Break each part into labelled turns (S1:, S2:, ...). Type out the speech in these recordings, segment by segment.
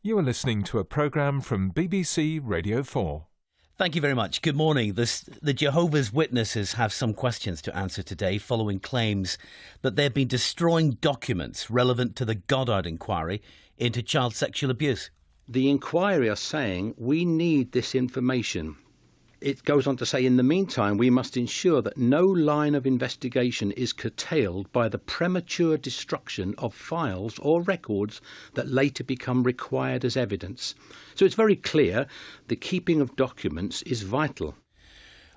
S1: You are listening to a programme from BBC Radio 4.
S2: Thank you very much. Good morning. The Jehovah's Witnesses have some questions to answer today following claims that they've been destroying documents relevant to the Goddard inquiry into child sexual abuse.
S3: The inquiry are saying we need this information. It goes on to say, in the meantime, we must ensure that no line of investigation is curtailed by the premature destruction of files or records that later become required as evidence. So it's very clear the keeping of documents is vital.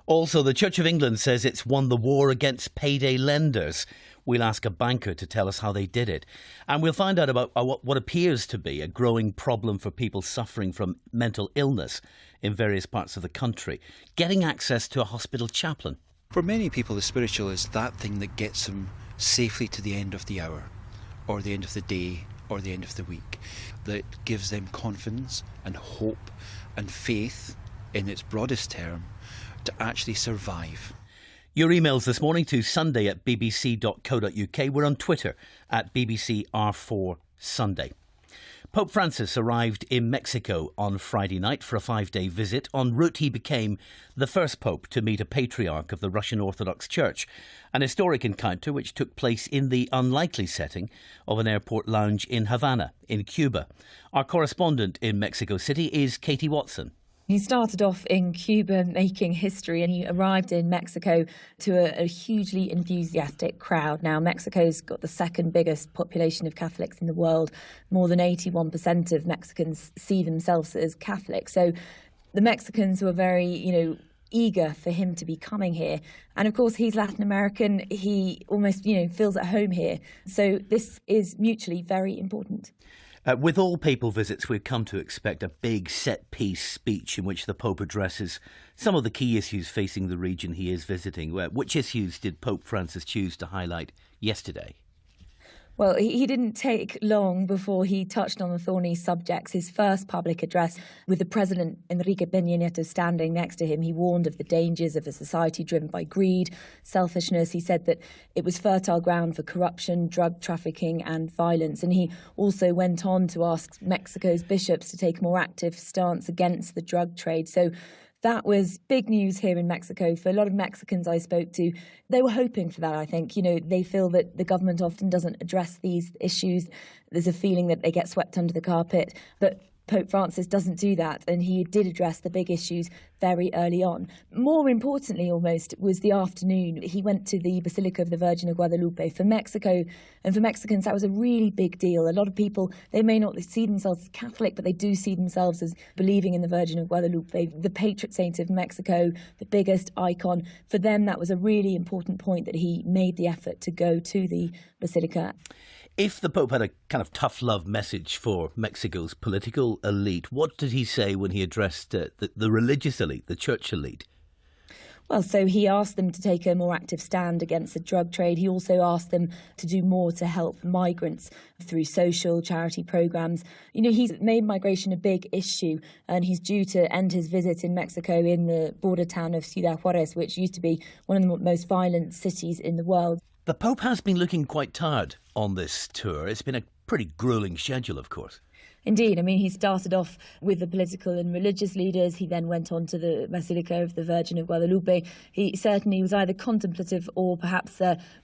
S2: Also, the Church of England says it's won the war against payday lenders. We'll ask a banker to tell us how they did it. And we'll find out about what appears to be a growing problem for people suffering from mental illness in various parts of the country, getting access to a hospital chaplain.
S4: For many people, the spiritual is that thing that gets them safely to the end of the hour, or the end of the day, or the end of the week, that gives them confidence and hope and faith, in its broadest term, to actually survive.
S2: Your emails this morning to sunday@bbc.co.uk. We're on Twitter at BBCR4Sunday. Pope Francis arrived in Mexico on Friday night for a 5-day visit. En route, he became the first pope to meet a patriarch of the Russian Orthodox Church, an historic encounter which took place in the unlikely setting of an airport lounge in Havana, in Cuba. Our correspondent in Mexico City is Katie Watson.
S5: He started off in Cuba making history, and he arrived in Mexico to a hugely enthusiastic crowd. Now, Mexico's got the second biggest population of Catholics in the world. More than 81% of Mexicans see themselves as Catholic. So the Mexicans were very, eager for him to be coming here. And of course, he's Latin American. He almost, feels at home here. So this is mutually very important.
S2: With all papal visits, we've come to expect a big set-piece speech in which the Pope addresses some of the key issues facing the region he is visiting. Which issues did Pope Francis choose to highlight yesterday?
S5: Well, he didn't take long before he touched on the thorny subjects. His first public address, with the President Enrique Peña Nieto standing next to him, he warned of the dangers of a society driven by greed, selfishness. He said that it was fertile ground for corruption, drug trafficking and violence. And he also went on to ask Mexico's bishops to take a more active stance against the drug trade. So that was big news here in Mexico. For a lot of Mexicans I spoke to, they were hoping for that, I think. They feel that the government often doesn't address these issues. There's a feeling that they get swept under the carpet. But Pope Francis doesn't do that, and he did address the big issues very early on. More importantly, almost, was the afternoon. He went to the Basilica of the Virgin of Guadalupe. For Mexico and for Mexicans, that was a really big deal. A lot of people, they may not see themselves as Catholic, but they do see themselves as believing in the Virgin of Guadalupe, the patron saint of Mexico, the biggest icon. For them, that was a really important point that he made the effort to go to the Basilica.
S2: If the Pope had a kind of tough love message for Mexico's political elite, what did he say when he addressed the religious elite, the church elite?
S5: Well, so he asked them to take a more active stand against the drug trade. He also asked them to do more to help migrants through social charity programmes. He's made migration a big issue, and he's due to end his visit in Mexico in the border town of Ciudad Juárez, which used to be one of the most violent cities in the world.
S2: The Pope has been looking quite tired on this tour. It's been a pretty gruelling schedule, of course.
S5: Indeed. He started off with the political and religious leaders. He then went on to the Basilica of the Virgin of Guadalupe. He certainly was either contemplative or perhaps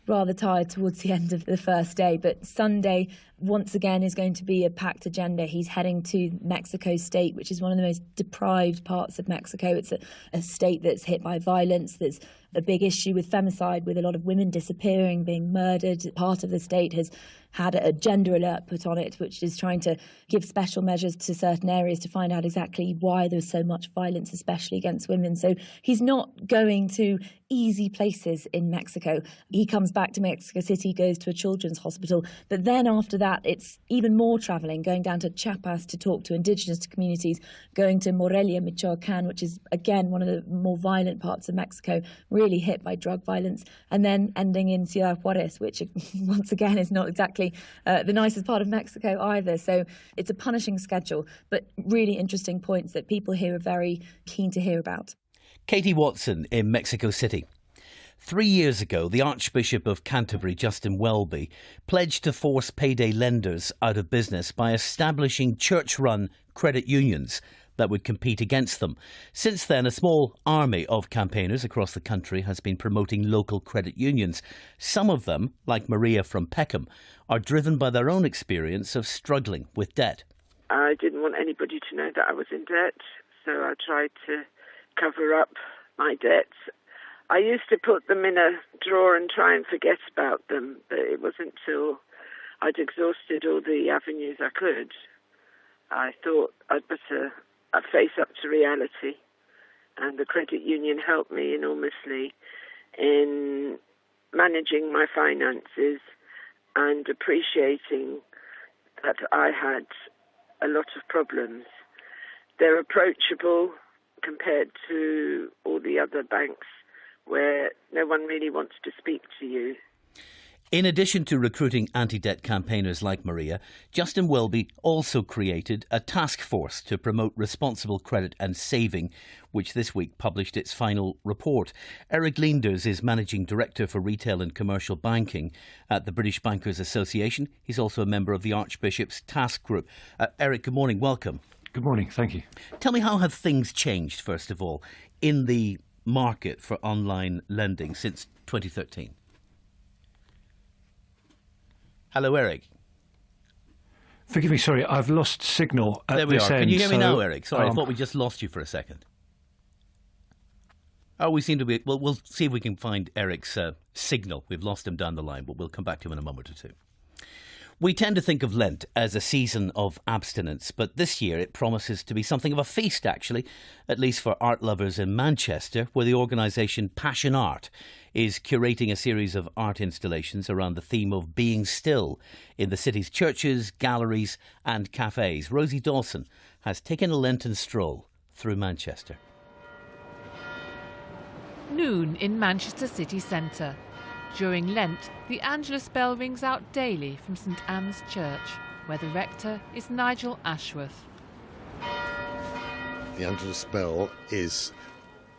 S5: rather tired towards the end of the first day. But Sunday, once again, is going to be a packed agenda. He's heading to Mexico State, which is one of the most deprived parts of Mexico. It's a state that's hit by violence. There's a big issue with femicide, with a lot of women disappearing, being murdered. Part of the state has had a gender alert put on it, which is trying to give special measures to certain areas to find out exactly why there's so much violence, especially against women. So he's not going to easy places in Mexico. He comes back to Mexico City, goes to a children's hospital, but then after that it's even more travelling, going down to Chiapas to talk to indigenous communities, going to Morelia, Michoacán, which is again one of the more violent parts of Mexico, really hit by drug violence, and then ending in Ciudad Juárez, which once again is not exactly the nicest part of Mexico either. So it's a punishing schedule, but really interesting points that people here are very keen to hear about.
S2: Katie Watson in Mexico City. 3 years ago, the Archbishop of Canterbury, Justin Welby, pledged to force payday lenders out of business by establishing church-run credit unions that would compete against them. Since then, a small army of campaigners across the country has been promoting local credit unions. Some of them, like Maria from Peckham, are driven by their own experience of struggling with debt.
S6: I didn't want anybody to know that I was in debt, so I tried to cover up my debts. I used to put them in a drawer and try and forget about them, but it wasn't until I'd exhausted all the avenues I could. I thought I'd better face up to reality, and the credit union helped me enormously in managing my finances and appreciating that I had a lot of problems. They're approachable compared to all the other banks where no one really wants to speak to you.
S2: In addition to recruiting anti-debt campaigners like Maria, Justin Welby also created a task force to promote responsible credit and saving, which this week published its final report. Eric Leenders is Managing Director for Retail and Commercial Banking at the British Bankers Association. He's also a member of the Archbishop's Task Group. Eric, good morning. Welcome.
S7: Good morning. Thank you.
S2: Tell me, how have things changed, first of all, in the market for online lending since 2013? Hello, Eric.
S7: Forgive me, sorry, I've lost signal at
S2: there we
S7: this
S2: are.
S7: end.
S2: Can you hear me now, Eric? Sorry, I thought we just lost you for a second. Oh, we seem to be... Well, we'll see if we can find Eric's signal. We've lost him down the line, but we'll come back to him in a moment or two. We tend to think of Lent as a season of abstinence, but this year it promises to be something of a feast, actually, at least for art lovers in Manchester, where the organisation Passion Art is curating a series of art installations around the theme of being still in the city's churches, galleries and cafes. Rosie Dawson has taken a Lenten stroll through Manchester.
S8: Noon in Manchester city centre. During Lent, the Angelus bell rings out daily from St Anne's Church, where the rector is Nigel Ashworth.
S9: The Angelus bell is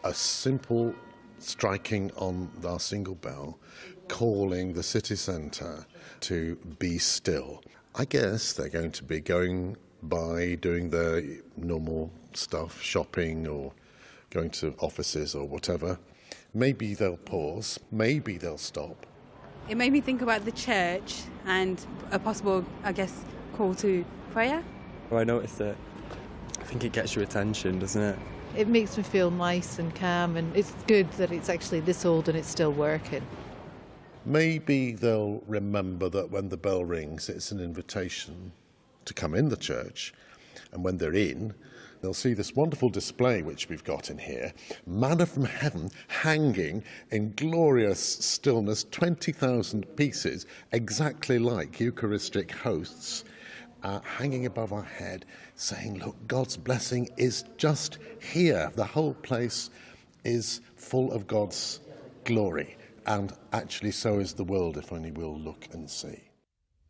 S9: a simple striking on our single bell, calling the city centre to be still. I guess they're going to be going by doing their normal stuff, shopping or going to offices or whatever. Maybe they'll pause, maybe they'll stop.
S10: It made me think about the church and a possible, I guess, call to prayer.
S11: Well, I noticed that I think it gets your attention, doesn't it?
S12: It makes me feel nice and calm, and it's good that it's actually this old and it's still working.
S9: Maybe they'll remember that when the bell rings, it's an invitation to come in the church, and when they're in, they'll see this wonderful display which we've got in here, manna from heaven hanging in glorious stillness, 20,000 pieces, exactly like Eucharistic hosts, hanging above our head, saying, look, God's blessing is just here. The whole place is full of God's glory, and actually so is the world, if only we'll look and see.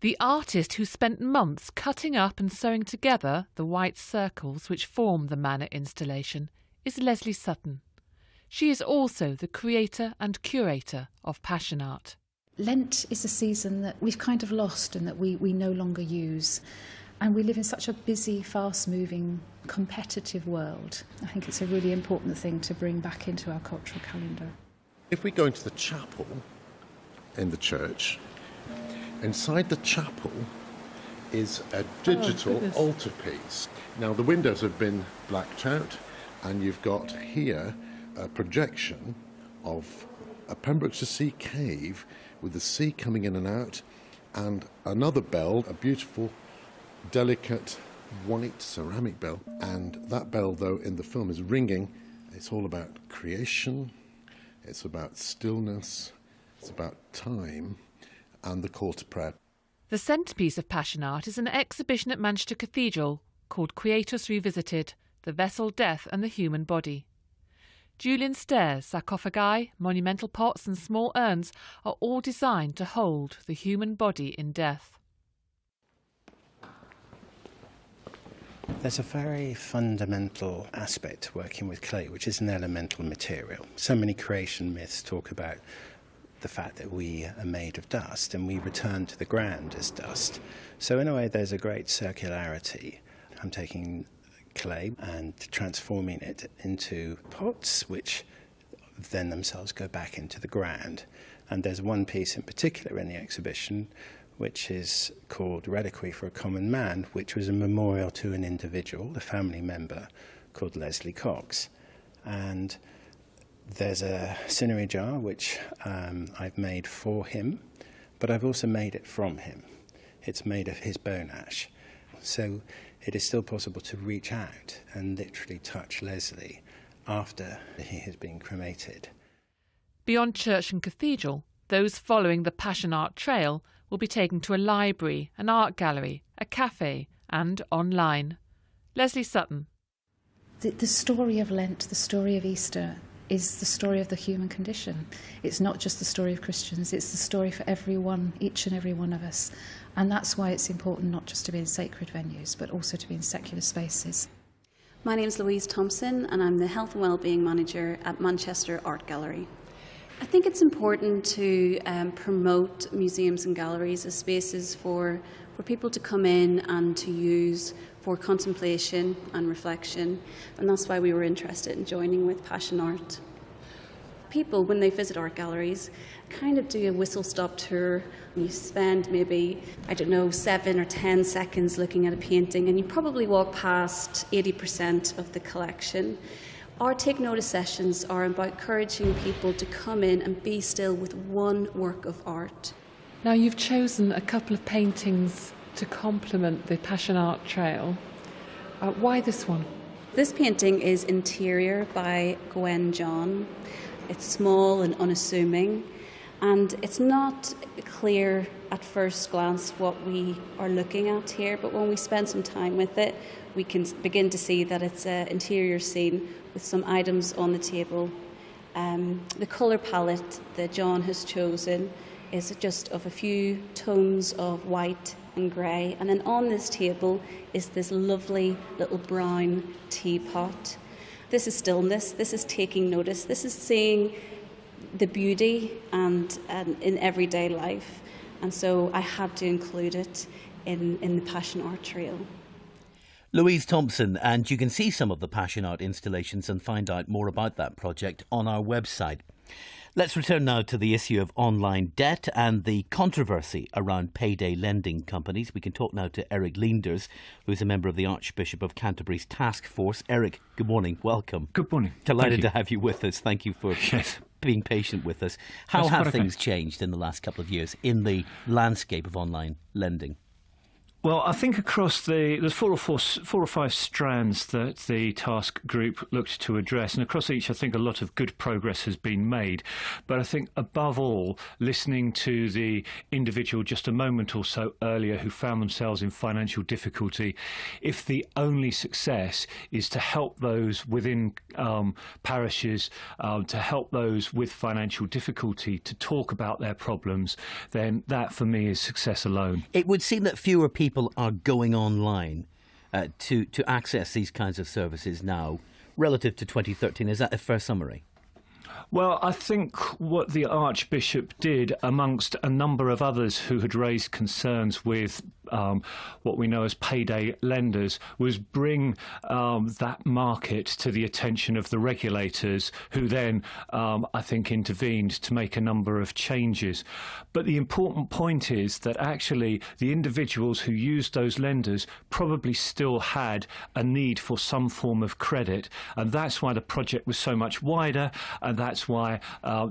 S8: The artist who spent months cutting up and sewing together the white circles which form the manna installation is Leslie Sutton. She is also the creator and curator of Passion Art.
S13: Lent is a season that we've kind of lost and that we no longer use. And we live in such a busy, fast-moving, competitive world. I think it's a really important thing to bring back into our cultural calendar.
S9: If we go into the chapel in the church, inside the chapel is a digital altarpiece. Now, the windows have been blacked out, and you've got here a projection of a Pembrokeshire Sea cave with the sea coming in and out, and another bell, a beautiful, delicate, white ceramic bell. And that bell, though, in the film is ringing. It's all about creation, it's about stillness, it's about time, and the call to prayer.
S8: The centrepiece of Passion Art is an exhibition at Manchester Cathedral called Creatus Revisited, The Vessel, Death and the Human Body. Julian stairs, sarcophagi, monumental pots and small urns are all designed to hold the human body in death.
S14: There's a very fundamental aspect to working with clay, which is an elemental material. So many creation myths talk about the fact that we are made of dust and we return to the ground as dust. So in a way, there's a great circularity. I'm taking clay and transforming it into pots, which then themselves go back into the ground. And there's one piece in particular in the exhibition which is called Reliquary for a Common Man, which was a memorial to an individual, a family member, called Leslie Cox. And there's a cinerary jar which I've made for him, but I've also made it from him. It's made of his bone ash. So it is still possible to reach out and literally touch Leslie after he has been cremated.
S8: Beyond church and cathedral, those following the Passion Art Trail will be taken to a library, an art gallery, a cafe and online. Leslie Sutton.
S13: The story of Lent, the story of Easter, is the story of the human condition. It's not just the story of Christians, it's the story for everyone, each and every one of us. And that's why it's important not just to be in sacred venues, but also to be in secular spaces.
S15: My name is Louise Thompson and I'm the Health and Wellbeing Manager at Manchester Art Gallery. I think it's important to promote museums and galleries as spaces for people to come in and to use for contemplation and reflection, and that's why we were interested in joining with Passion Art. People, when they visit art galleries, kind of do a whistle-stop tour. You spend maybe, 7 or 10 seconds looking at a painting, and you probably walk past 80% of the collection. Our Take Notice sessions are about encouraging people to come in and be still with one work of art.
S8: Now, you've chosen a couple of paintings to complement the Passion Art Trail. Why this one?
S15: This painting is Interior by Gwen John. It's small and unassuming, and it's not clear at first glance what we are looking at here, but when we spend some time with it, we can begin to see that it's an interior scene with some items on the table. The colour palette that John has chosen is just of a few tones of white and grey, and then on this table is this lovely little brown teapot. This is stillness, this is taking notice, this is seeing the beauty and in everyday life, and so I had to include it in the Passion Art Trail.
S2: Louise Thompson, and you can see some of the Passion Art installations and find out more about that project on our website. Let's return now to the issue of online debt and the controversy around payday lending companies. We can talk now to Eric Leenders, who's a member of the Archbishop of Canterbury's task force. Eric, good morning. Welcome.
S7: Good morning.
S2: Delighted to have you with us. Thank you for being patient with us. How have things changed in the last couple of years in the landscape of online lending?
S7: Well, I think across there's four or five strands that the task group looked to address, and across each I think a lot of good progress has been made. But I think above all, listening to the individual just a moment or so earlier who found themselves in financial difficulty, if the only success is to help those within parishes, to help those with financial difficulty to talk about their problems, then that for me is success alone.
S2: It would seem that fewer people are going online to access these kinds of services now relative to 2013. Is that a fair summary?
S7: Well, I think what the Archbishop did, amongst a number of others who had raised concerns with what we know as payday lenders, was bring that market to the attention of the regulators, who then, I think, intervened to make a number of changes. But the important point is that actually the individuals who used those lenders probably still had a need for some form of credit, and that's why the project was so much wider, and that's why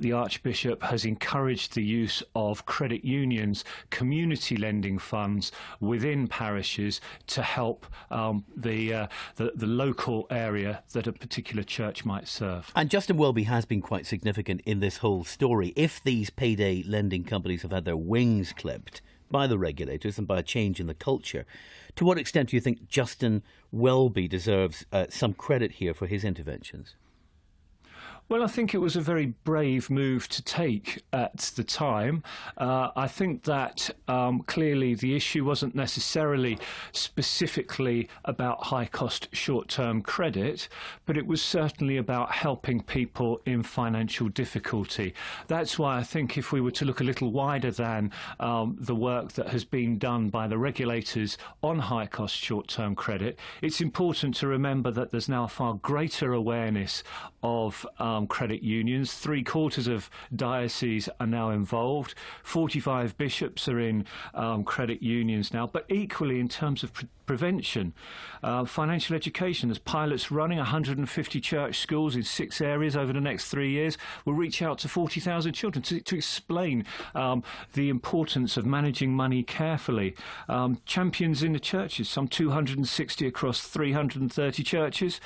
S7: the Archbishop has encouraged the use of credit unions, community lending funds within parishes to help the local area that a particular church might serve.
S2: And Justin Welby has been quite significant in this whole story. If these payday lending companies have had their wings clipped by the regulators and by a change in the culture, to what extent do you think Justin Welby deserves some credit here for his interventions?
S7: Well, I think it was a very brave move to take at the time. I think that clearly the issue wasn't necessarily specifically about high-cost short-term credit, but it was certainly about helping people in financial difficulty. That's why I think if we were to look a little wider than the work that has been done by the regulators on high-cost short-term credit, it's important to remember that there's now a far greater awareness of credit unions. 3/4 of dioceses are now involved. 45 bishops are in credit unions now. But equally, in terms of prevention, financial education, there's pilots running 150 church schools in 6 areas over the next 3 years. Will reach out to 40,000 children to explain the importance of managing money carefully. Champions in the churches, some 260 across 330 churches,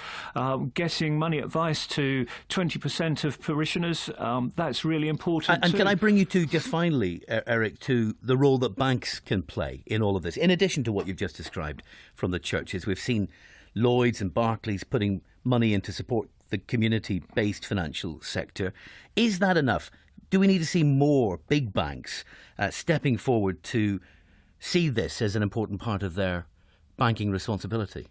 S7: getting money advice to 20% of parishioners. That's really important.
S2: And
S7: too.
S2: can I bring you to, just finally, Eric, to the role that banks can play in all of this? In addition to what you've just described from the churches, we've seen Lloyds and Barclays putting money in to support the community-based financial sector. Is that enough? Do we need to see more big banks stepping forward to see this as an important part of their banking responsibility?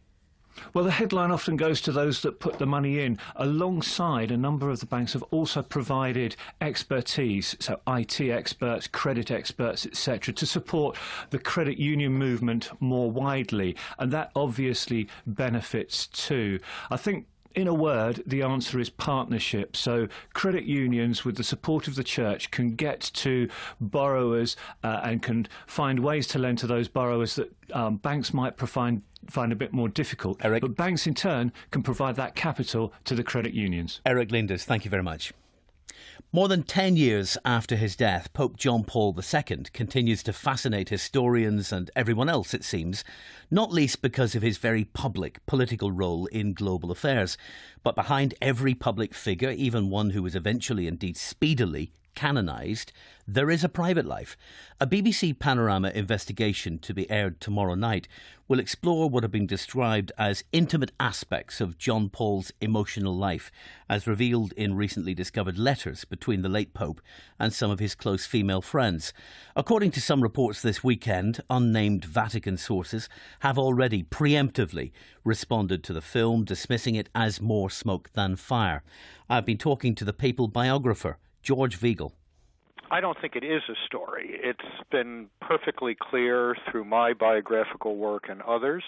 S7: Well, the headline often goes to those that put the money in. Alongside, a number of the banks have also provided expertise, so IT experts, credit experts, etc., to support the credit union movement more widely. And that obviously benefits too. I think, in a word, the answer is partnership. So credit unions, with the support of the church, can get to borrowers and can find ways to lend to those borrowers that banks might find a bit more difficult.
S2: Eric.
S7: But banks, in turn, can provide that capital to the credit unions.
S2: Eric Linders, thank you very much. More than 10 years after his death, Pope John Paul II continues to fascinate historians and everyone else, it seems, not least because of his very public political role in global affairs. But behind every public figure, even one who was eventually, indeed speedily, canonised, there is a private life. A BBC Panorama investigation to be aired tomorrow night will explore what have been described as intimate aspects of John Paul's emotional life, as revealed in recently discovered letters between the late Pope and some of his close female friends. According to some reports this weekend, unnamed Vatican sources have already preemptively responded to the film, dismissing it as more smoke than fire. I've been talking to the papal biographer, George Weigel.
S16: I don't think it is a story. It's been perfectly clear through my biographical work and others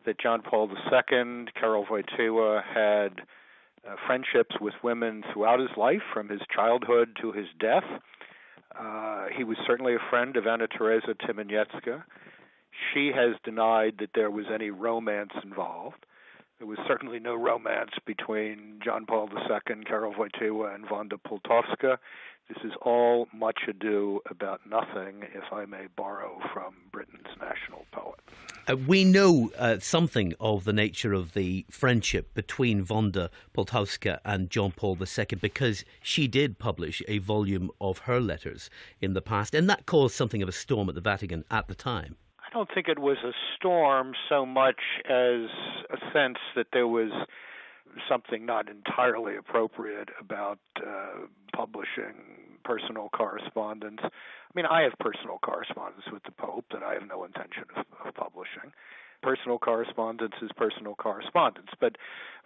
S16: that John Paul II, Karol Wojtyła, had friendships with women throughout his life, from his childhood to his death. He was certainly a friend of Anna Teresa Tymieniecka. She has denied that there was any romance involved. There was certainly no romance between John Paul II, Karol Wojtyła, and Wanda Poltowska. This is all much ado about nothing, if I may borrow from Britain's national poet.
S2: We know something of the nature of the friendship between Wanda Poltowska and John Paul II because she did publish a volume of her letters in the past, and that caused something of a storm at the Vatican at the time.
S16: I don't think it was a storm so much as a sense that there was something not entirely appropriate about publishing personal correspondence. I mean, I have personal correspondence with the Pope that I have no intention of publishing. Personal correspondence is personal correspondence. But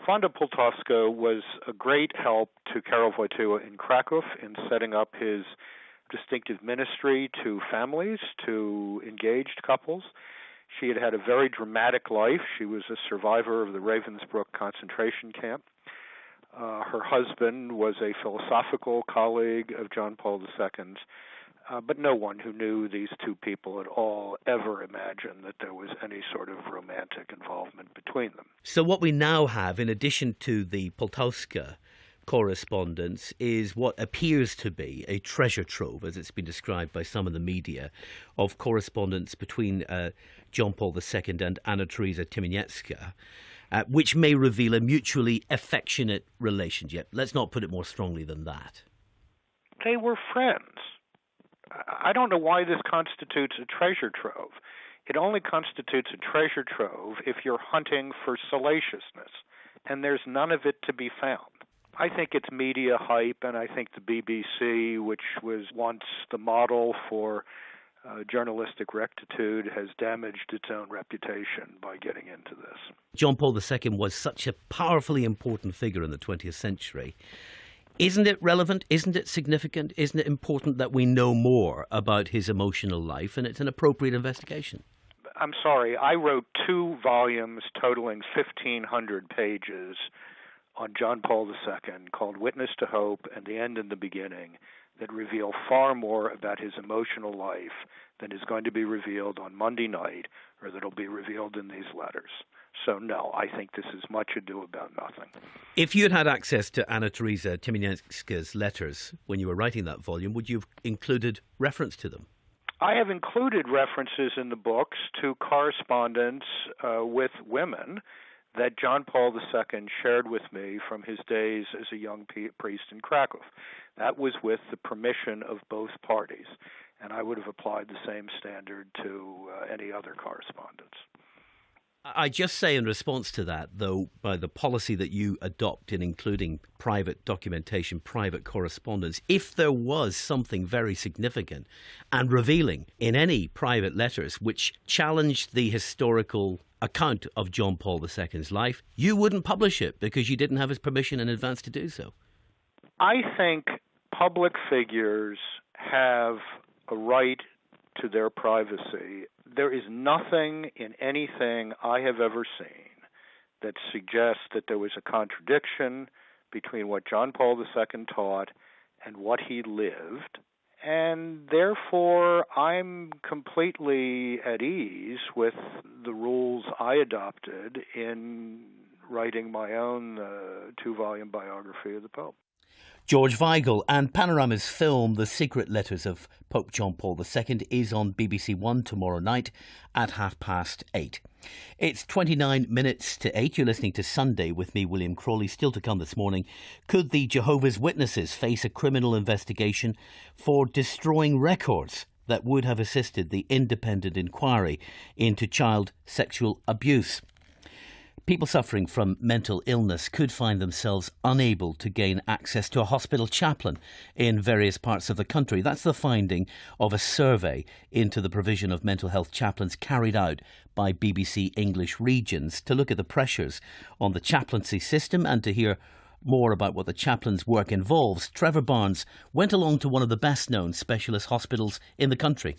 S16: Wanda Poltowska was a great help to Karol Wojtyła in Krakow in setting up his distinctive ministry to families, to engaged couples. She had had a very dramatic life. She was a survivor of the Ravensbrück concentration camp. Her husband was a philosophical colleague of John Paul II's, but no one who knew these two people at all ever imagined that there was any sort of romantic involvement between them.
S2: So what we now have, in addition to the Poltowska correspondence, is what appears to be a treasure trove, as it's been described by some of the media, of correspondence between John Paul II and Anna Teresa Tymieniecka, which may reveal a mutually affectionate relationship. Let's not put it more strongly than that.
S16: They were friends. I don't know why this constitutes a treasure trove. It only constitutes a treasure trove if you're hunting for salaciousness, and there's none of it to be found. I think it's media hype, and I think the BBC, which was once the model for journalistic rectitude, has damaged its own reputation by getting into this.
S2: John Paul II was such a powerfully important figure in the 20th century. Isn't it relevant? Isn't it significant? Isn't it important that we know more about his emotional life, and it's an appropriate investigation?
S16: I'm sorry, I wrote 2 volumes totaling 1,500 pages on John Paul II called Witness to Hope and The End and the Beginning that reveal far more about his emotional life than is going to be revealed on Monday night or that will be revealed in these letters. So, no, I think this is much ado about nothing.
S2: If you had had access to Anna Teresa Tymieniecka's letters when you were writing that volume, would you have included reference to them?
S16: I have included references in the books to correspondence with women that John Paul II shared with me from his days as a young priest in Krakow. That was with the permission of both parties, and I would have applied the same standard to any other correspondence.
S2: I just say in response to that, though, by the policy that you adopt in including private documentation, private correspondence, if there was something very significant and revealing in any private letters which challenged the historical account of John Paul II's life, you wouldn't publish it because you didn't have his permission in advance to do so.
S16: I think public figures have a right to their privacy. There is nothing in anything I have ever seen that suggests that there was a contradiction between what John Paul II taught and what he lived. And therefore, I'm completely at ease with the rules I adopted in writing my own 2-volume biography of the Pope.
S2: George Weigel, and Panorama's film The Secret Letters of Pope John Paul II is on BBC One tomorrow night at 8:30. It's 29 minutes to 8. You're listening to Sunday with me, William Crawley. Still to come this morning, could the Jehovah's Witnesses face a criminal investigation for destroying records that would have assisted the independent inquiry into child sexual abuse? People suffering from mental illness could find themselves unable to gain access to a hospital chaplain in various parts of the country. That's the finding of a survey into the provision of mental health chaplains carried out by BBC English Regions to look at the pressures on the chaplaincy system. And to hear more about what the chaplain's work involves, Trevor Barnes went along to one of the best-known specialist hospitals in the country.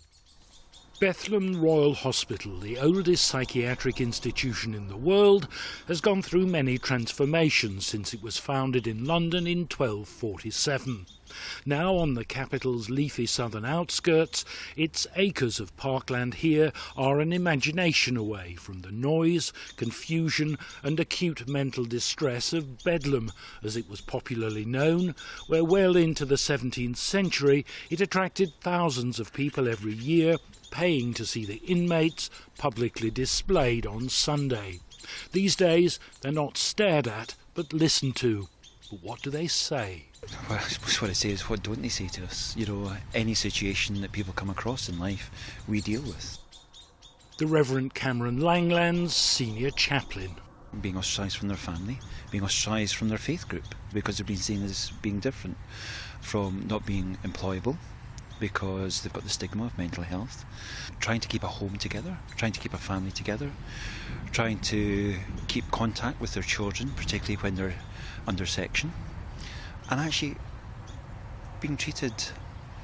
S17: Bethlem Royal Hospital, the oldest psychiatric institution in the world, has gone through many transformations since it was founded in London in 1247. Now on the capital's leafy southern outskirts, its acres of parkland here are an imagination away from the noise, confusion and acute mental distress of Bedlam, as it was popularly known, where well into the 17th century it attracted thousands of people every year, paying to see the inmates publicly displayed on Sunday. These days they're not stared at but listened to. But what do they say?
S4: Well, I suppose what I say is, what don't they say to us? You know, any situation that people come across in life, we deal with.
S17: The Reverend Cameron Langland's senior chaplain.
S4: Being ostracised from their family, being ostracised from their faith group, because they've been seen as being different, from not being employable, because they've got the stigma of mental health, trying to keep a home together, trying to keep a family together, trying to keep contact with their children, particularly when they're under section, and actually being treated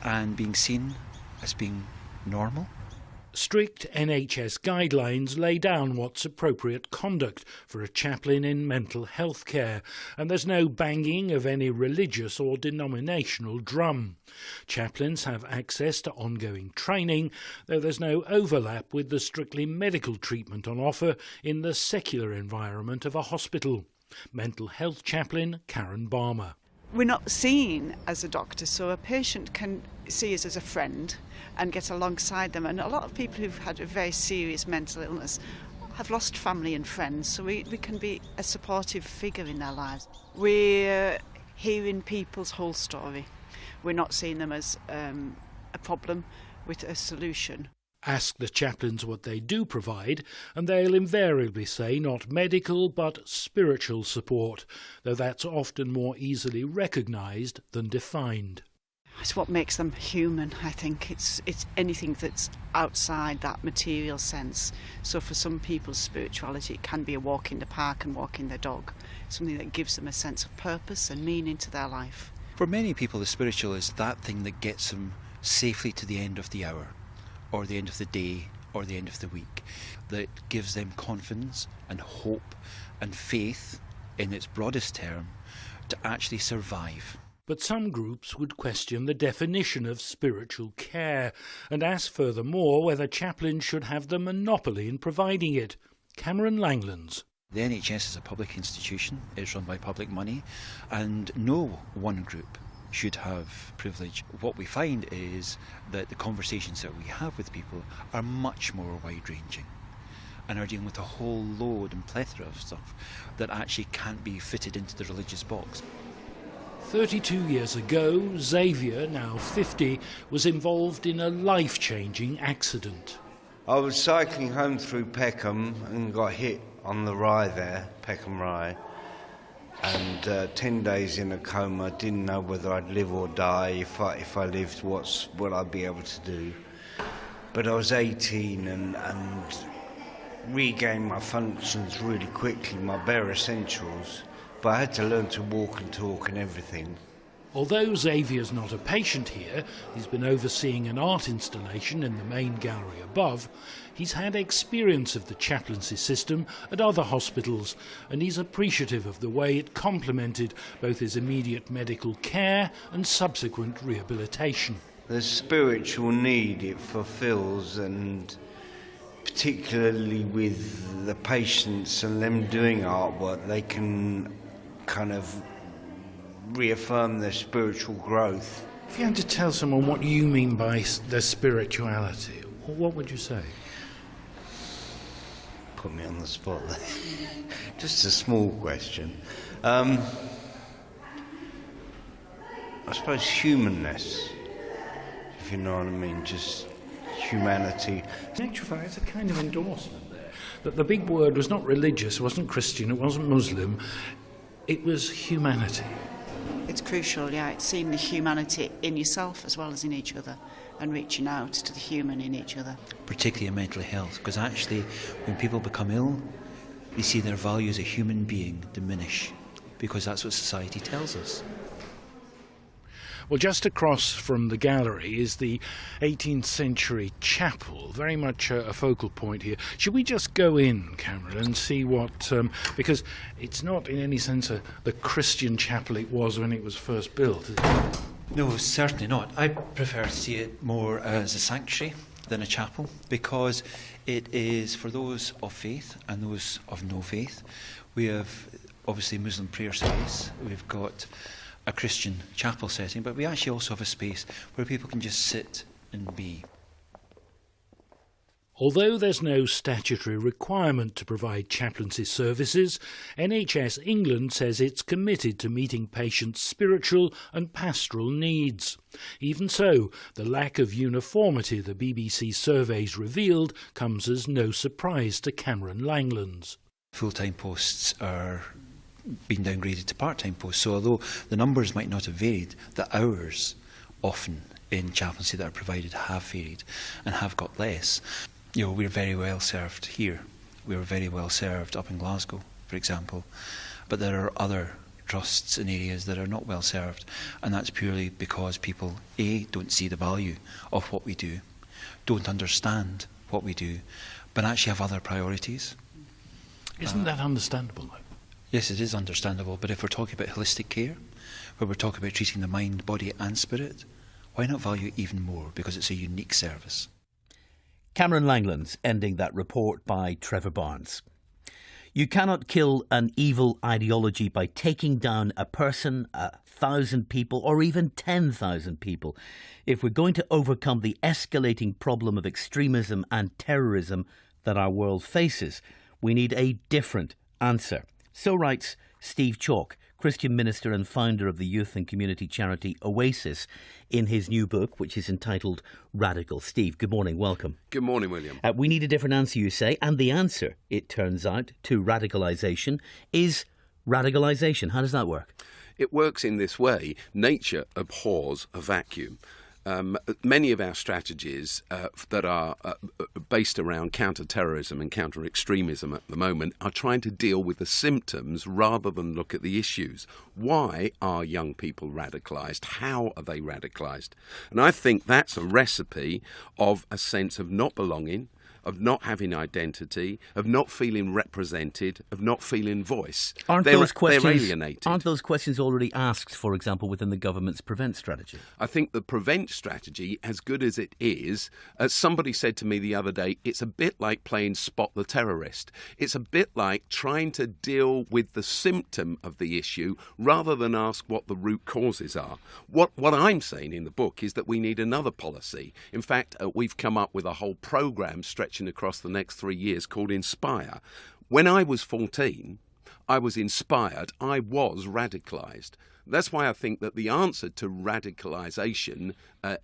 S4: and being seen as being normal.
S17: Strict NHS guidelines lay down what's appropriate conduct for a chaplain in mental health care, and there's no banging of any religious or denominational drum. Chaplains have access to ongoing training, though there's no overlap with the strictly medical treatment on offer in the secular environment of a hospital. Mental health chaplain Karen Barmer.
S18: We're not seen as a doctor, so a patient can see us as a friend and get alongside them. And a lot of people who've had a very serious mental illness have lost family and friends, so we can be a supportive figure in their lives. We're hearing people's whole story. We're not seeing them as a problem with a solution.
S17: Ask the chaplains what they do provide, and they'll invariably say not medical but spiritual support, though that's often more easily recognised than defined.
S18: It's what makes them human, I think. It's anything that's outside that material sense. So for some people, spirituality can be a walk in the park and walking their dog, something that gives them a sense of purpose and meaning to their life.
S4: For many people, the spiritual is that thing that gets them safely to the end of the hour, or the end of the day, or the end of the week, that gives them confidence and hope and faith, in its broadest term, to actually survive.
S17: But some groups would question the definition of spiritual care and ask furthermore whether chaplains should have the monopoly in providing it. Cameron Langlands.
S4: The NHS is a public institution, it's run by public money, and no one group should have privilege. What we find is that the conversations that we have with people are much more wide-ranging and are dealing with a whole load and plethora of stuff that actually can't be fitted into the religious box.
S17: 32 years ago, Xavier, now 50, was involved in a life-changing accident.
S19: I was cycling home through Peckham and got hit on the Rye there, Peckham Rye, and 10 days in a coma. Didn't know whether I'd live or die. If I lived, what I'd be able to do. But I was 18 and regained my functions really quickly, my bare essentials. But I had to learn to walk and talk and everything.
S17: Although Xavier's not a patient here, he's been overseeing an art installation in the main gallery above, he's had experience of the chaplaincy system at other hospitals, and he's appreciative of the way it complemented both his immediate medical care and subsequent rehabilitation.
S19: The spiritual need it fulfills, and particularly with the patients and them doing artwork, they can kind of reaffirm their spiritual growth.
S17: If you had to tell someone what you mean by their spirituality, what would you say?
S19: Put me on the spot there. Just a small question. I suppose humanness, if you know what I mean, just humanity.
S17: In actual fact, it's a kind of endorsement there, that the big word was not religious, it wasn't Christian, it wasn't Muslim, it was humanity.
S18: It's crucial, yeah, it's seeing the humanity in yourself as well as in each other and reaching out to the human in each other.
S4: Particularly in mental health, because actually when people become ill, they see their value as a human being diminish, because that's what society tells us.
S17: Well, just across from the gallery is the 18th century chapel, very much a focal point here. Should we just go in, Cameron, and see what... because it's not in any sense the Christian chapel it was when it was first built, is it?
S4: No, certainly not. I prefer to see it more as a sanctuary than a chapel, because it is for those of faith and those of no faith. We have obviously Muslim prayer space, we've got a Christian chapel setting, but we actually also have a space where people can just sit and be.
S17: Although there's no statutory requirement to provide chaplaincy services, NHS England says it's committed to meeting patients' spiritual and pastoral needs. Even so, the lack of uniformity the BBC surveys revealed comes as no surprise to Cameron Langlands.
S4: Full-time posts are being downgraded to part-time posts, so although the numbers might not have varied, the hours often in chaplaincy that are provided have varied and have got less. You know, we're very well served here. We're very well served up in Glasgow, for example, but there are other trusts and areas that are not well served, and that's purely because people, A, don't see the value of what we do, don't understand what we do, but actually have other priorities.
S17: Isn't that understandable, though?
S4: Yes, it is understandable, but if we're talking about holistic care, where we're talking about treating the mind, body and spirit, why not value it even more, because it's a unique service?
S2: Cameron Langlands ending that report by Trevor Barnes. You cannot kill an evil ideology by taking down a person, 1,000 people, or even 10,000 people. If we're going to overcome the escalating problem of extremism and terrorism that our world faces, we need a different answer. So writes Steve Chalk, Christian minister and founder of the youth and community charity Oasis, in his new book, which is entitled Radical. Steve, good morning, welcome.
S20: Good morning, William.
S2: We need a different answer, you say, and the answer, it turns out, to radicalisation is radicalisation. How does that work?
S20: It works in this way. Nature abhors a vacuum. Many of our strategies that are based around counter-terrorism and counter-extremism at the moment are trying to deal with the symptoms rather than look at the issues. Why are young people radicalised? How are they radicalised? And I think that's a recipe of a sense of not belonging, of not having identity, of not feeling represented, of not feeling voice. They're alienated.
S2: Aren't those questions already asked, for example, within the government's Prevent strategy?
S20: I think the Prevent strategy, as good as it is, as somebody said to me the other day, it's a bit like playing Spot the Terrorist. It's a bit like trying to deal with the symptom of the issue rather than ask what the root causes are. What I'm saying in the book is that we need another policy. In fact, we've come up with a whole programme stretching across the next 3 years called Inspire. When I was 14, I was inspired. I was radicalised. That's why I think that the answer to radicalisation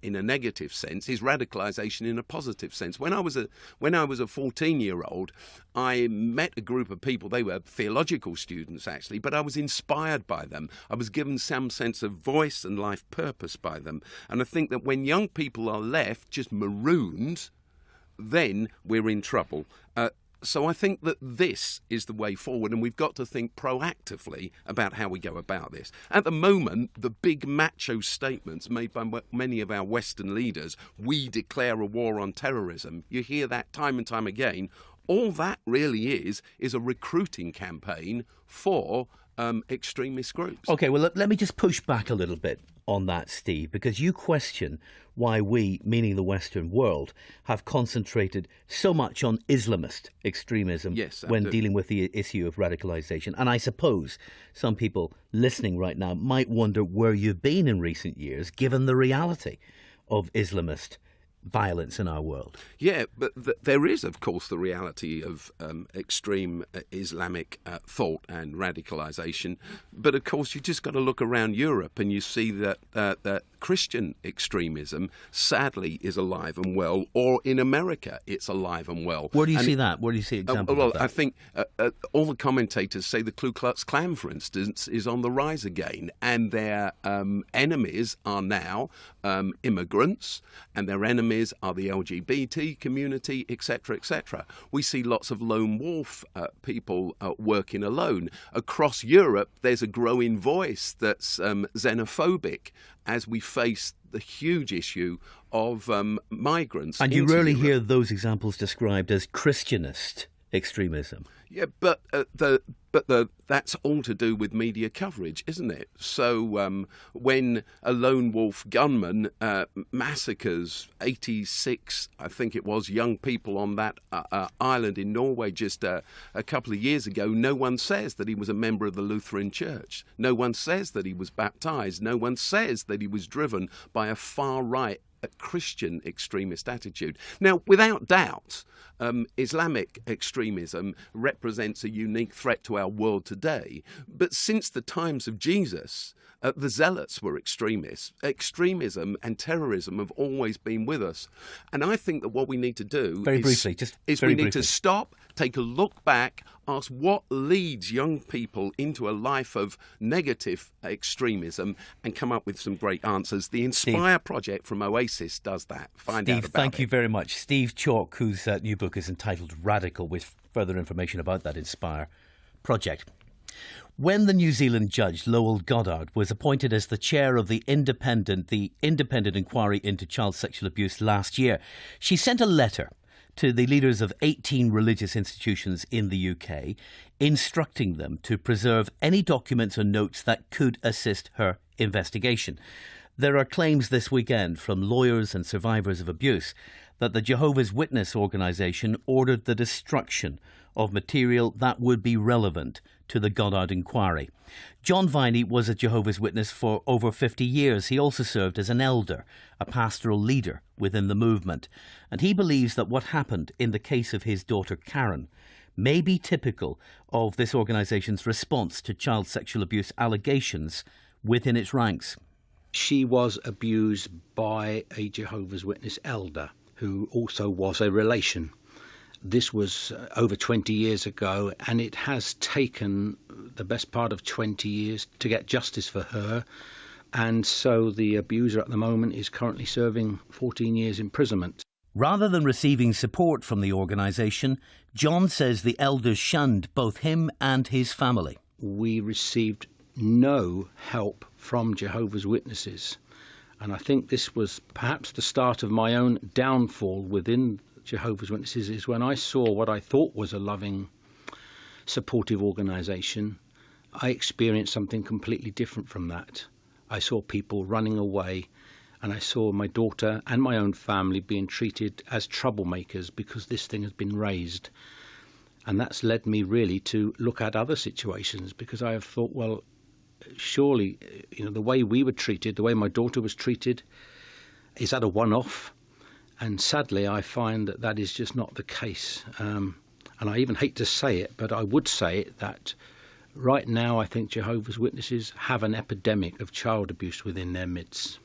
S20: in a negative sense is radicalisation in a positive sense. When I was a 14-year-old, I met a group of people. They were theological students, actually, but I was inspired by them. I was given some sense of voice and life purpose by them. And I think that when young people are left just marooned, then we're in trouble. So I think that this is the way forward, and we've got to think proactively about how we go about this. At the moment, the big macho statements made by many of our Western leaders, we declare a war on terrorism, you hear that time and time again. All that really is a recruiting campaign for extremist groups.
S2: OK, well, let me just push back a little bit on that, Steve, because you question why we, meaning the Western world, have concentrated so much on Islamist extremism when dealing with the issue of radicalisation. And I suppose some people listening right now might wonder where you've been in recent years, given the reality of Islamist violence in our world.
S20: Yeah, but there is, of course, the reality of extreme Islamic thought and radicalisation. But, of course, you just got to look around Europe and you see that Christian extremism, sadly, is alive and well. Or in America, it's alive and well.
S2: Where do you see that? Where do you see examples of that?
S20: I think all the commentators say the Ku Klux Klan, for instance, is on the rise again. And their enemies are now immigrants, and their enemies are the LGBT community, etc., etc. We see lots of lone wolf people working alone. Across Europe, there's a growing voice that's xenophobic as we face the huge issue of migrants.
S2: And you rarely hear those examples described as Christianist extremism.
S20: Yeah, but that's all to do with media coverage, isn't it? So when a lone wolf gunman massacres 86, I think it was, young people on that island in Norway just a couple of years ago, no one says that he was a member of the Lutheran Church. No one says that he was baptized. No one says that he was driven by a far-right Christian extremist attitude. Now, without doubt, Islamic extremism represents a unique threat to our world today. But since the times of Jesus, the Zealots were extremists. Extremism and terrorism have always been with us. And I think that what we need to do to stop, take a look back, ask what leads young people into a life of negative extremism and come up with some great answers. The Inspire project from Oasis does that. Find out about it.
S2: Thank you very much. Steve Chalke, whose new book is entitled Radical, with further information about that Inspire project. When the New Zealand judge, Lowell Goddard, was appointed as the chair of the independent inquiry into child sexual abuse last year, she sent a letter to the leaders of 18 religious institutions in the UK, instructing them to preserve any documents or notes that could assist her investigation. There are claims this weekend from lawyers and survivors of abuse that the Jehovah's Witness organisation ordered the destruction of material that would be relevant to the Goddard inquiry. John Viney was a Jehovah's Witness for over 50 years. He also served as an elder, a pastoral leader within the movement. And he believes that what happened in the case of his daughter Karen may be typical of this organisation's response to child sexual abuse allegations within its ranks.
S3: She was abused by a Jehovah's Witness elder who also was a relation. This was over 20 years ago, and it has taken the best part of 20 years to get justice for her. And so the abuser at the moment is currently serving 14 years imprisonment.
S2: Rather than receiving support from the organisation, John says the elders shunned both him and his family.
S3: We received no help from Jehovah's Witnesses. And I think this was perhaps the start of my own downfall within Jehovah's Witnesses, is when I saw what I thought was a loving, supportive organisation, I experienced something completely different from that. I saw people running away, and I saw my daughter and my own family being treated as troublemakers because this thing has been raised. And that's led me really to look at other situations, because I have thought, well, surely, the way we were treated, the way my daughter was treated, is that a one-off? And sadly, I find that that is just not the case. And I even hate to say it, but I would say it, that right now I think Jehovah's Witnesses have an epidemic of child abuse within their midst.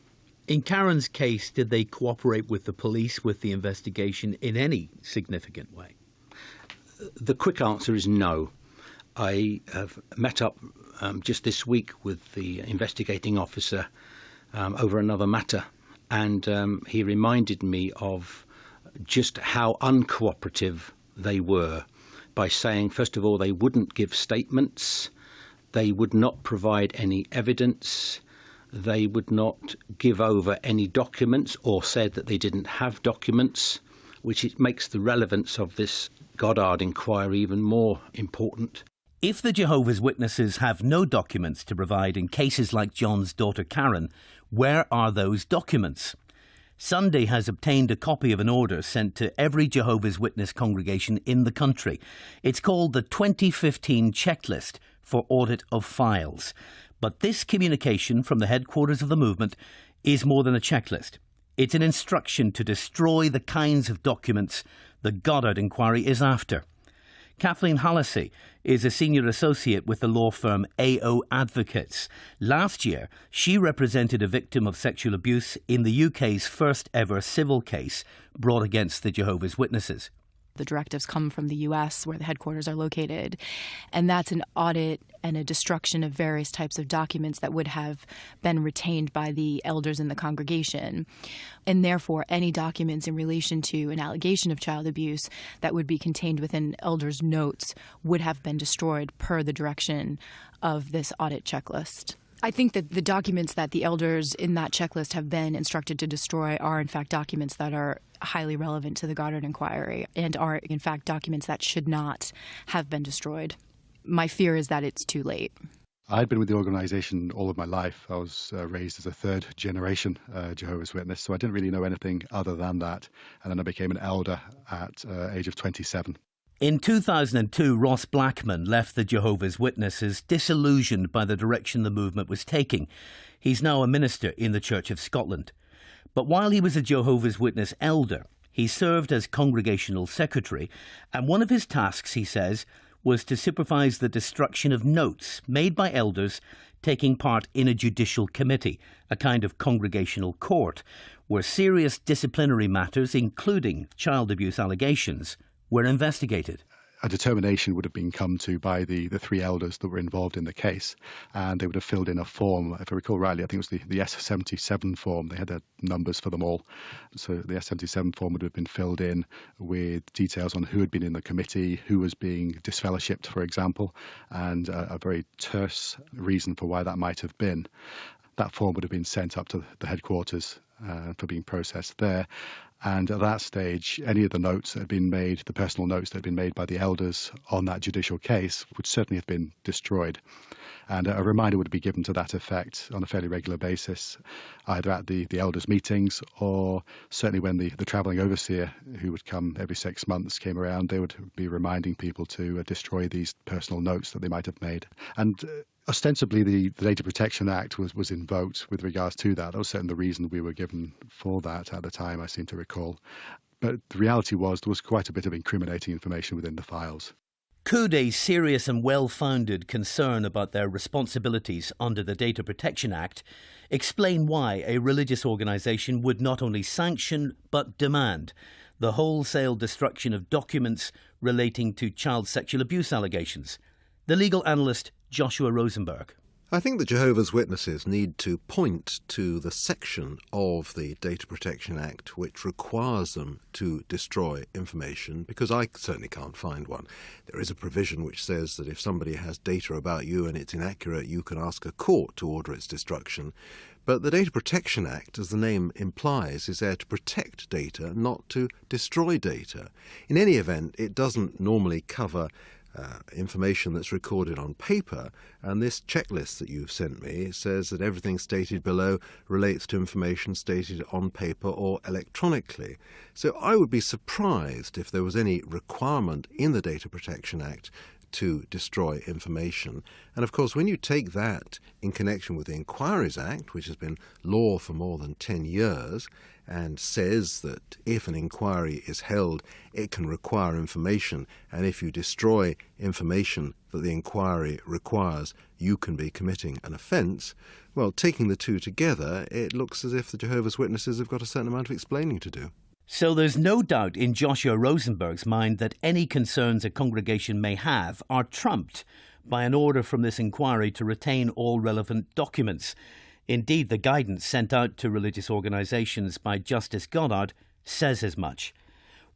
S2: In Karen's case, did they cooperate with the police with the investigation in any significant way?
S3: The quick answer is no. I have met up just this week with the investigating officer over another matter, and he reminded me of just how uncooperative they were by saying, first of all, they wouldn't give statements, they would not provide any evidence, they would not give over any documents or said that they didn't have documents, which it makes the relevance of this Goddard inquiry even more important.
S2: If the Jehovah's Witnesses have no documents to provide in cases like John's daughter Karen, where are those documents? Sunday has obtained a copy of an order sent to every Jehovah's Witness congregation in the country. It's called the 2015 Checklist for Audit of Files. But this communication from the headquarters of the movement is more than a checklist. It's an instruction to destroy the kinds of documents the Goddard inquiry is after. Kathleen Hallisey is a senior associate with the law firm AO Advocates. Last year, she represented a victim of sexual abuse in the UK's first ever civil case brought against the Jehovah's Witnesses.
S21: The directives come from the U.S., where the headquarters are located, and that's an audit and a destruction of various types of documents that would have been retained by the elders in the congregation. And therefore, any documents in relation to an allegation of child abuse that would be contained within elders' notes would have been destroyed per the direction of this audit checklist. I think that the documents that the elders in that checklist have been instructed to destroy are, in fact, documents that are highly relevant to the Goddard inquiry and are, in fact, documents that should not have been destroyed. My fear is that it's too late.
S22: I'd been with the organisation all of my life. I was raised as a third generation Jehovah's Witness, so I didn't really know anything other than that. And then I became an elder at age of 27.
S2: In 2002, Ross Blackman left the Jehovah's Witnesses disillusioned by the direction the movement was taking. He's now a minister in the Church of Scotland. But while he was a Jehovah's Witness elder, he served as congregational secretary, and one of his tasks, he says, was to supervise the destruction of notes made by elders taking part in a judicial committee, a kind of congregational court, where serious disciplinary matters, including child abuse allegations, were investigated.
S22: A determination would have been come to by the three elders that were involved in the case, and they would have filled in a form. If I recall rightly, I think it was the S77 form. They had numbers for them all. So the S77 form would have been filled in with details on who had been in the committee, who was being disfellowshipped, for example, and a very terse reason for why that might have been. That form would have been sent up to the headquarters for being processed there. And at that stage, any of the notes that had been made, the personal notes that had been made by the elders on that judicial case, would certainly have been destroyed. And a reminder would be given to that effect on a fairly regular basis, either at the elders' meetings or certainly when the travelling overseer, who would come every 6 months, came around, they would be reminding people to destroy these personal notes that they might have made. And ostensibly, the Data Protection Act was invoked with regards to that. That was certainly the reason we were given for that at the time, I seem to recall. But the reality was there was quite a bit of incriminating information within the files.
S2: Could a serious and well-founded concern about their responsibilities under the Data Protection Act explain why a religious organisation would not only sanction but demand the wholesale destruction of documents relating to child sexual abuse allegations? The legal analyst Joshua Rosenberg.
S1: I think the Jehovah's Witnesses need to point to the section of the Data Protection Act which requires them to destroy information, because I certainly can't find one. There is a provision which says that if somebody has data about you and it's inaccurate, you can ask a court to order its destruction. But the Data Protection Act, as the name implies, is there to protect data, not to destroy data. In any event, it doesn't normally cover information that's recorded on paper, and this checklist that you've sent me says that everything stated below relates to information stated on paper or electronically. So I would be surprised if there was any requirement in the Data Protection Act to destroy information. And of course, when you take that in connection with the Inquiries Act, which has been law for more than 10 years, and says that if an inquiry is held, it can require information, and if you destroy information that the inquiry requires, you can be committing an offence. Well, taking the two together, it looks as if the Jehovah's Witnesses have got a certain amount of explaining to do.
S2: So there's no doubt in Joshua Rosenberg's mind that any concerns a congregation may have are trumped by an order from this inquiry to retain all relevant documents. Indeed, the guidance sent out to religious organisations by Justice Goddard says as much.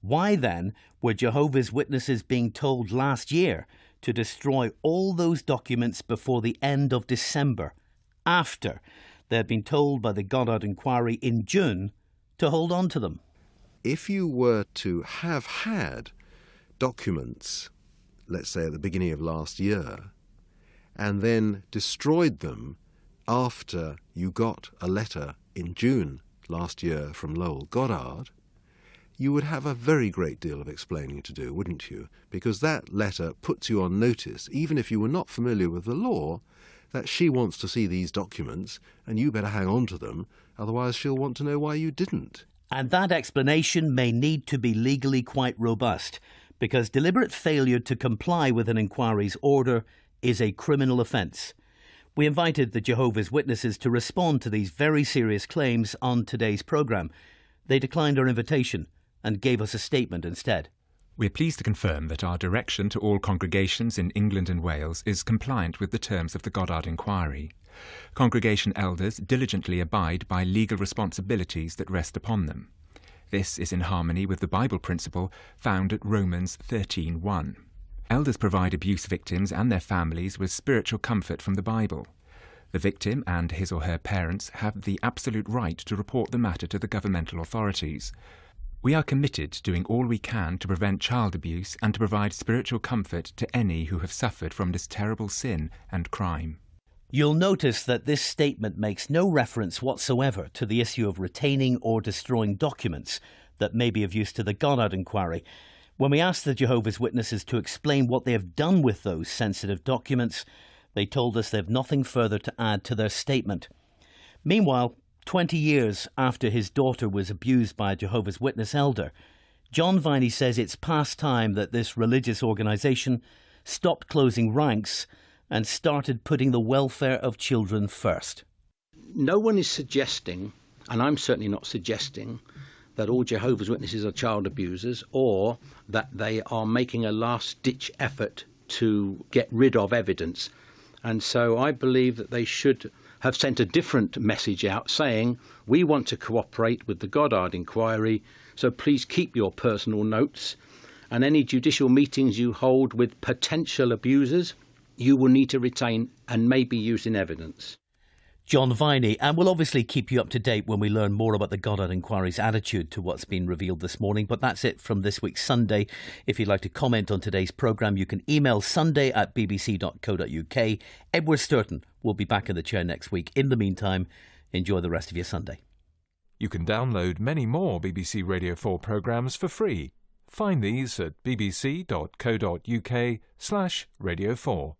S2: Why then were Jehovah's Witnesses being told last year to destroy all those documents before the end of December, after they had been told by the Goddard inquiry in June to hold on to them?
S1: If you were to have had documents, let's say at the beginning of last year, and then destroyed them after you got a letter in June last year from Lowell Goddard, you would have a very great deal of explaining to do, wouldn't you? Because that letter puts you on notice, even if you were not familiar with the law, that she wants to see these documents and you better hang on to them, otherwise she'll want to know why you didn't.
S2: And that explanation may need to be legally quite robust, because deliberate failure to comply with an inquiry's order is a criminal offence. We invited the Jehovah's Witnesses to respond to these very serious claims on today's programme. They declined our invitation and gave us a statement instead.
S5: We're pleased to confirm that our direction to all congregations in England and Wales is compliant with the terms of the Goddard inquiry. Congregation elders diligently abide by legal responsibilities that rest upon them. This is in harmony with the Bible principle found at Romans 13:1. Elders provide abuse victims and their families with spiritual comfort from the Bible. The victim and his or her parents have the absolute right to report the matter to the governmental authorities. We are committed to doing all we can to prevent child abuse and to provide spiritual comfort to any who have suffered from this terrible sin and crime.
S2: You'll notice that this statement makes no reference whatsoever to the issue of retaining or destroying documents that may be of use to the Goddard inquiry. When we asked the Jehovah's Witnesses to explain what they have done with those sensitive documents, they told us they have nothing further to add to their statement. Meanwhile, 20 years after his daughter was abused by a Jehovah's Witness elder, John Viney says it's past time that this religious organisation stopped closing ranks and started putting the welfare of children first.
S3: No one is suggesting, and I'm certainly not suggesting, that all Jehovah's Witnesses are child abusers or that they are making a last-ditch effort to get rid of evidence. And so I believe that they should have sent a different message out saying, we want to cooperate with the Goddard inquiry, so please keep your personal notes, and any judicial meetings you hold with potential abusers, you will need to retain and may be used in evidence.
S2: John Viney, and we'll obviously keep you up to date when we learn more about the Goddard inquiry's attitude to what's been revealed this morning. But that's it from this week's Sunday. If you'd like to comment on today's programme, you can email sunday@bbc.co.uk. Edward Sturton will be back in the chair next week. In the meantime, enjoy the rest of your Sunday.
S23: You can download many more BBC Radio 4 programmes for free. Find these at bbc.co.uk/Radio 4.